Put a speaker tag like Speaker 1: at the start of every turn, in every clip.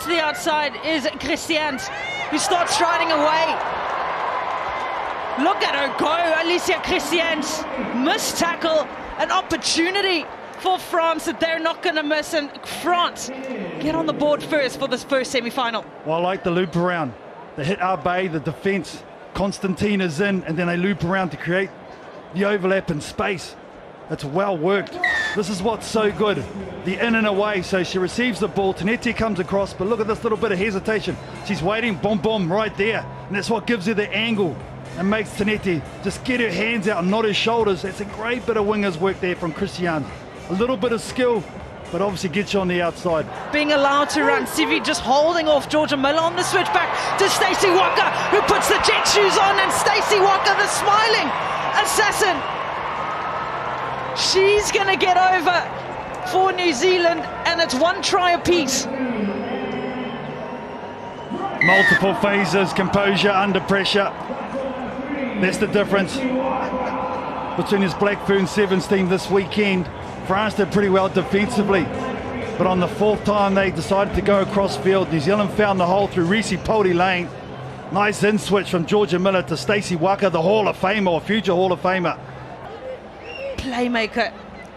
Speaker 1: onto the outside is Christians, who starts striding away. Look at her go, Alicia Christians. Missed tackle, an opportunity for France that they're not going to miss, and France get on the board first for this first semi-final.
Speaker 2: Well, I like the loop around. They hit our bay, the defence, Constantine is in, and then they loop around to create the overlap in space. It's well worked. This is what's so good, the in and away. So she receives the ball, Taneti comes across, but look at this little bit of hesitation. She's waiting, boom, boom, right there. And that's what gives her the angle and makes Taneti just get her hands out and not her shoulders. It's a great bit of wingers work there from Christian. A little bit of skill, but obviously gets you on the outside.
Speaker 1: Being allowed to run, Sivi just holding off Georgia Miller on the switchback to Stacey Walker, who puts the jet shoes on, and Stacey Walker, the smiling assassin. She's going to get over for New Zealand, and it's one try apiece.
Speaker 2: Multiple phases, composure under pressure. That's the difference between this Black Ferns Sevens team this weekend. France did pretty well defensively, but on the fourth time they decided to go across field, New Zealand found the hole through Reese Pody Lane. Nice in switch from Georgia Miller to Stacey Walker, the Hall of Famer, or future Hall of Famer.
Speaker 1: Playmaker,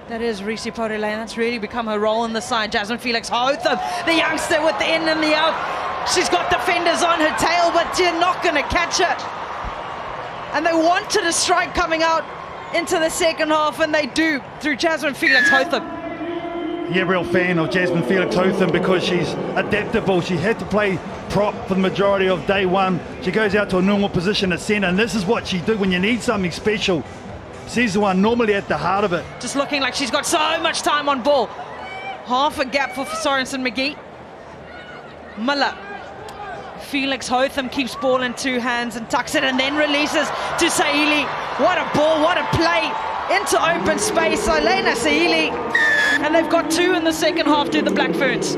Speaker 1: that is Reese Pody Lane. That's really become her role in the side. Jasmine Felix Hotham, the youngster with the in and the out. She's got defenders on her tail, but you're not going to catch her. And they wanted a strike coming out into the second half, and they do through Jasmine Felix Hotham.
Speaker 2: Yeah, real fan of Jasmine Felix Hotham because she's adaptable. She had to play prop for the majority of day one. She goes out to a normal position at centre, and this is what she do when you need something special. She's the one normally at the heart of it.
Speaker 1: Just looking like she's got so much time on ball. Half a gap for Sorensen McGee. Miller. Felix Hotham keeps ball in two hands and tucks it, and then releases to Saili. What a ball, what a play into open space. Elena Saili, and they've got two in the second half to the Black Ferns.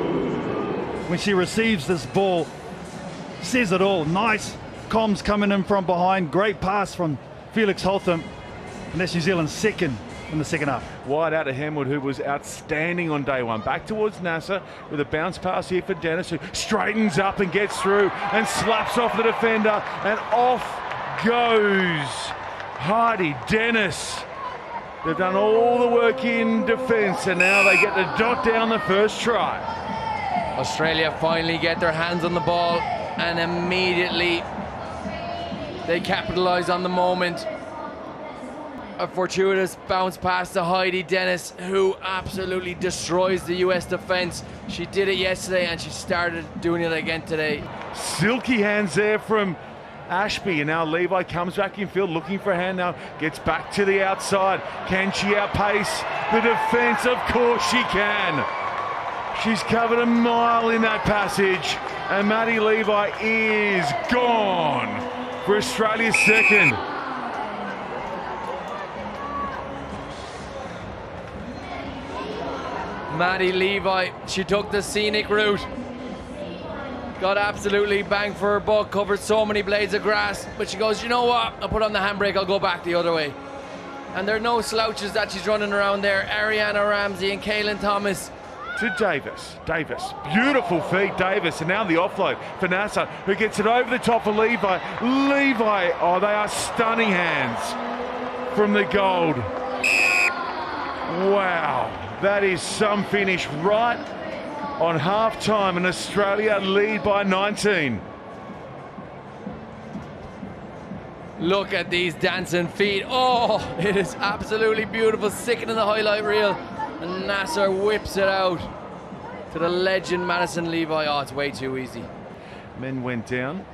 Speaker 2: When she receives this ball, says it all. Nice comms coming in from behind. Great pass from Felix Hotham, and that's New Zealand's second in the second half.
Speaker 3: Wide out to Hamwood, who was outstanding on day one. Back towards Nasser with a bounce pass here for Dennis, who straightens up and gets through and slaps off the defender, and off goes Hardy Dennis. They've done all the work in defence, and now they get to dot down the first try.
Speaker 4: Australia finally get their hands on the ball, and immediately they capitalise on the moment. A fortuitous bounce pass to Heidi Dennis, who absolutely destroys the US defence. She did it yesterday, and she started doing it again today.
Speaker 3: Silky hands there from Ashby, and now Levi comes back in field looking for a hand now, gets back to the outside. Can she outpace the defence? Of course she can. She's covered a mile in that passage, and Maddie Levi is gone for Australia's second.
Speaker 4: Maddie Levi, she took the scenic route. Got absolutely banged for her buck, covered so many blades of grass, but she goes, you know what, I'll put on the handbrake, I'll go back the other way. And there are no slouches that she's running around there. Ariana Ramsey and Kaylin Thomas.
Speaker 3: To Davis, beautiful feet, Davis, and now the offload for Nasser, who gets it over the top of Levi. Levi, oh, they are stunning hands from the gold. Wow, that is some finish right on half-time, and Australia lead by 19.
Speaker 4: Look at these dancing feet. Oh, it is absolutely beautiful. Sticking in the highlight reel. And Nasser whips it out to the legend Madison Levi. Oh, it's way too easy.
Speaker 3: Men went down.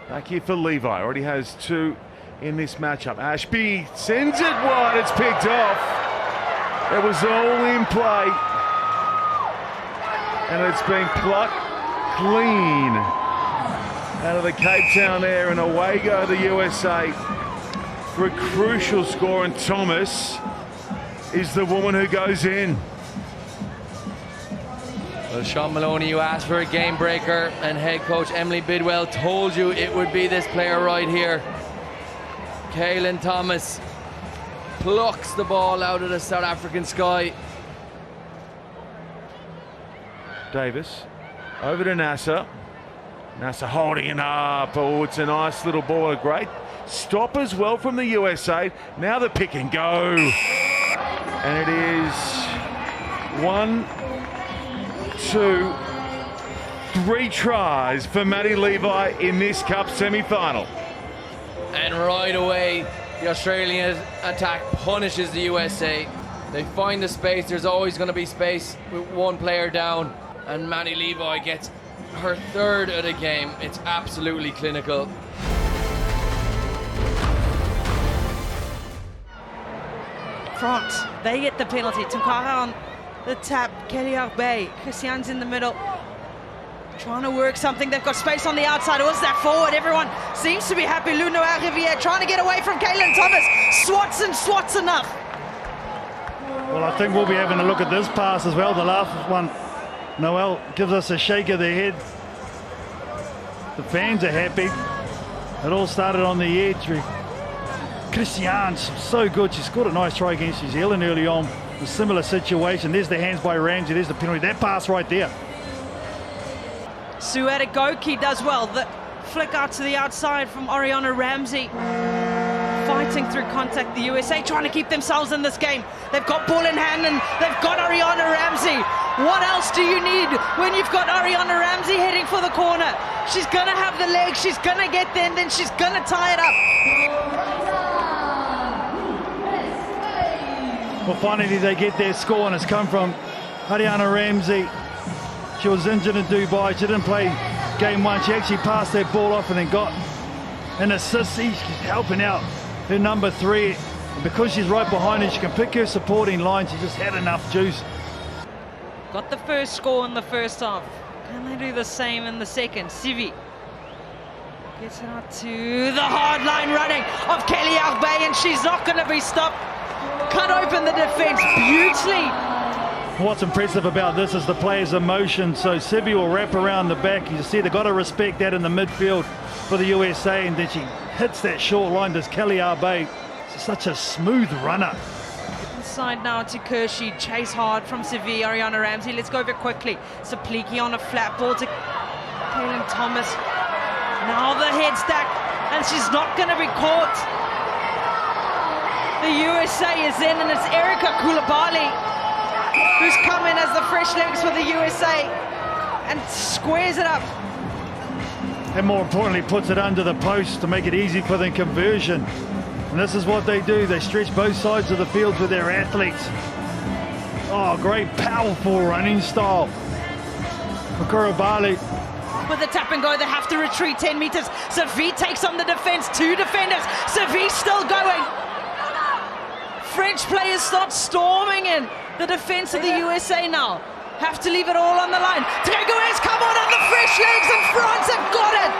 Speaker 3: Back here for Levi. Already has two in this matchup. Ashby sends it wide. It's picked off. It was all in play. And it's been plucked clean out of the Cape Town air, and away go the USA for a crucial score, and Thomas is the woman who goes in.
Speaker 4: Well, Sean Maloney, you asked for a game breaker, and head coach Emily Bidwell told you it would be this player right here. Kaylin Thomas plucks the ball out of the South African sky.
Speaker 3: Davis over to Nasser. Nasser holding it up. Oh, it's a nice little ball. A great stop as well from the USA. Now the pick and go. And it is 1, 2, 3 tries for Maddie Levi in this Cup semi-final.
Speaker 4: And right away, the Australian attack punishes the USA. They find the space. There's always going to be space with one player down. And Maddie Levi gets her 3rd of the game. It's absolutely clinical.
Speaker 1: France, they get the penalty. Tunkara on the tap, Kelly Arbey, Christian's in the middle. Trying to work something. They've got space on the outside. What's that forward? Everyone seems to be happy. Luno Riviere trying to get away from Kaylin Thomas. Swats enough.
Speaker 2: Well, I think we'll be having a look at this pass as well. The last one, Noel gives us a shake of the head. The fans are happy. It all started on the edge. Christian's so good. She scored a nice try against New Zealand early on. A similar situation. There's the hands by Ramsey. There's the penalty. That pass right there.
Speaker 1: Suetta Goki does well. The flick out to the outside from Ariana Ramsey. Fighting through contact. The USA trying to keep themselves in this game. They've got ball in hand and they've got Ariana Ramsey. What else do you need when you've got Ariana Ramsey heading for the corner? She's going to have the legs. She's going to get there and then she's going to tie it up.
Speaker 2: Well, finally they get their score, and it's come from Ariana Ramsey. She was injured in Dubai. She didn't play game 1. She actually passed that ball off and then got an assist. She's helping out her number 3. And because she's right behind her, she can pick her supporting line. She just had enough juice.
Speaker 1: Got the first score in the first half. Can they do the same in the second? Sivi gets it out to the hard line running of Kelly Arbey, and she's not going to be stopped. Cut open the defense beautifully.
Speaker 2: What's impressive about this is the players' emotion. So Sibi will wrap around the back. You see they've got to respect that in the midfield for the USA, and then she hits that short line. This Kelly Arbey, she's such a smooth runner.
Speaker 1: Inside now to Kershey, chase hard from Sivi, Ariana Ramsey. Let's go over quickly. Sapliki on a flat ball to Kaylin Thomas. Now the head stack, and she's not going to be caught. The USA is in, and it's Erica Koulibaly who's come in as the fresh legs for the USA and squares it up.
Speaker 2: And more importantly, puts it under the post to make it easy for the conversion. And this is what they do. They stretch both sides of the field with their athletes. Oh, great powerful running style for Koulibaly.
Speaker 1: With the tap and go, they have to retreat 10 meters. Savi takes on the defense, 2 defenders. Savi still going. French players start storming in. The defense of the USA now have to leave it all on the line. Treguet's come on the fresh legs, and France have got it.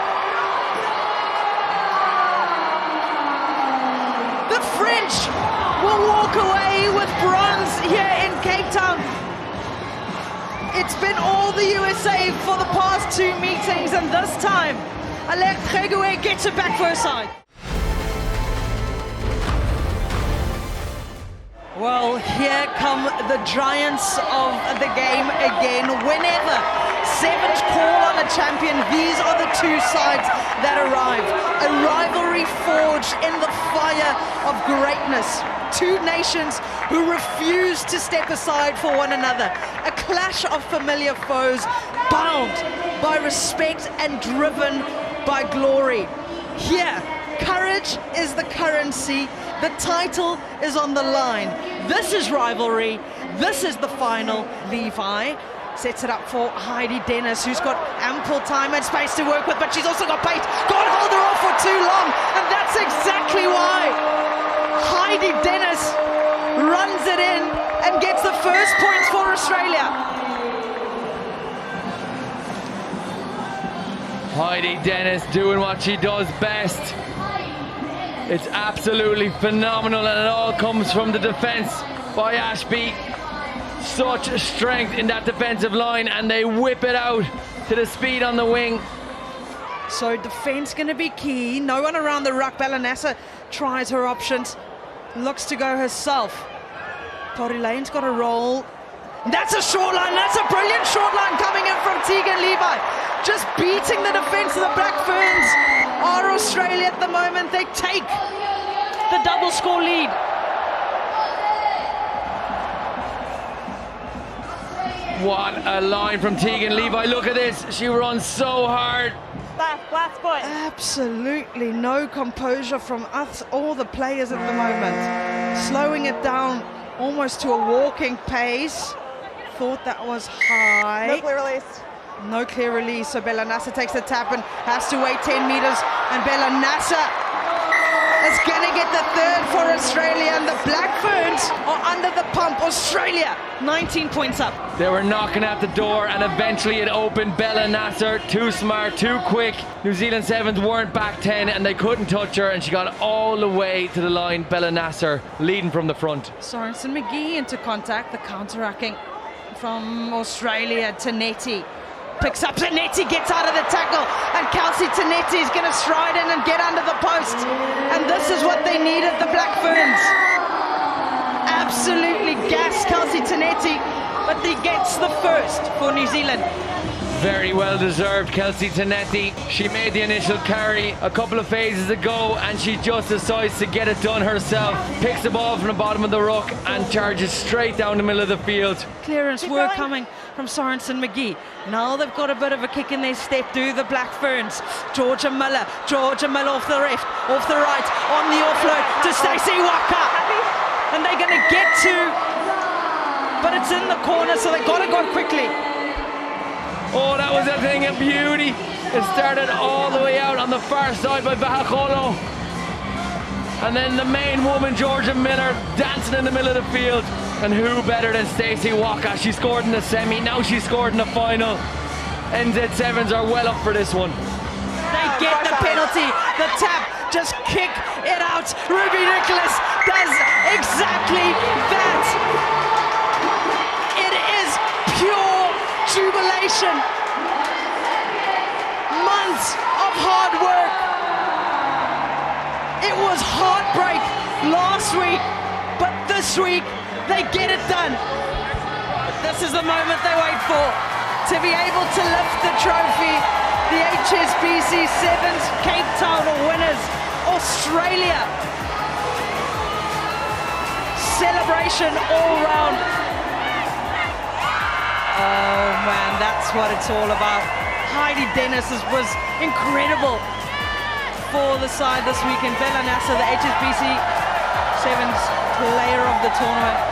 Speaker 1: The French will walk away with bronze here in Cape Town. It's been all the USA for the past 2 meetings, and this time, Alec Treguet gets it back for her side. Well, here come the giants of the game again. Whenever 7th call on a champion, these are the 2 sides that arrive. A rivalry forged in the fire of greatness. 2 nations who refuse to step aside for one another. A clash of familiar foes, bound by respect and driven by glory. Here, courage is the currency. The title is on the line. This is rivalry. This is the final. Levi sets it up for Heidi Dennis, who's got ample time and space to work with, but she's also got pace. Can't hold her off for too long, and that's exactly why Heidi Dennis runs it in and gets the first points for Australia.
Speaker 4: Heidi Dennis doing what she does best. It's absolutely phenomenal, and it all comes from the defense by Ashby. Such strength in that defensive line, and they whip it out to the speed on the wing.
Speaker 1: So defense going to be key. No one around the ruck. Balanessa tries her options, looks to go herself. Tori Lane's got a roll. That's a short line. That's a brilliant short line coming in from Tegan Levi. Just beating the defense of the Black Ferns are Australia at the moment. They take the double score lead.
Speaker 4: What a line from Tegan Levi. Look at this. She runs so hard.
Speaker 5: Last point.
Speaker 1: Absolutely no composure from us, all the players at the moment. Slowing it down almost to a walking pace. Thought that was high.
Speaker 5: No clear release.
Speaker 1: No clear release, so Bella Nasser takes the tap and has to wait 10 meters, and Bella Nasser is going to get the third for Australia, and the Black Ferns are under the pump. Australia 19 points up.
Speaker 4: They were knocking at the door, and eventually it opened. Bella Nasser, too smart, too quick. New Zealand Sevens weren't back 10 and they couldn't touch her, and she got all the way to the line. Bella Nasser leading from the front.
Speaker 1: Sorensen McGee into contact, the counter-racking from Australia. Tanetti picks up, Tanetti gets out of the tackle, and Kelsey Tanetti is going to stride in and get under the post, and this is what they needed, the Black Ferns. Absolutely gassed Kelsey Tanetti, but he gets the first for New Zealand.
Speaker 4: Very well deserved, Kelsey Tanetti. She made the initial carry a couple of phases ago, and she just decides to get it done herself. Picks the ball from the bottom of the ruck and charges straight down the middle of the field.
Speaker 1: Clearance work coming from Sorensen McGee. Now they've got a bit of a kick in their step, do the Black Ferns. Georgia Miller off the left, off the right, on the offload to Stacey Waka. And they're going to get to, but it's in the corner, so they got to go quickly.
Speaker 4: Oh, that was a thing of beauty. It started all the way out on the far side by Bahakolo. And then the main woman, Georgia Miller, dancing in the middle of the field. And who better than Stacey Waka? She scored in the semi, now she scored in the final. NZ Sevens are well up for this one.
Speaker 1: They get the penalty, the tap, just kick it out. Ruby Nicholas does exactly that. It is pure jubilation. Months of hard work. It was heartbreak last week, but this week they get it done. This is the moment they wait for, to be able to lift the trophy. The HSBC Sevens Cape Town winners, Australia. Celebration all round. Oh man, that's what it's all about. Heidi Dennis was incredible for the side this weekend. Bella Nasser, the HSBC Sevens player of the tournament.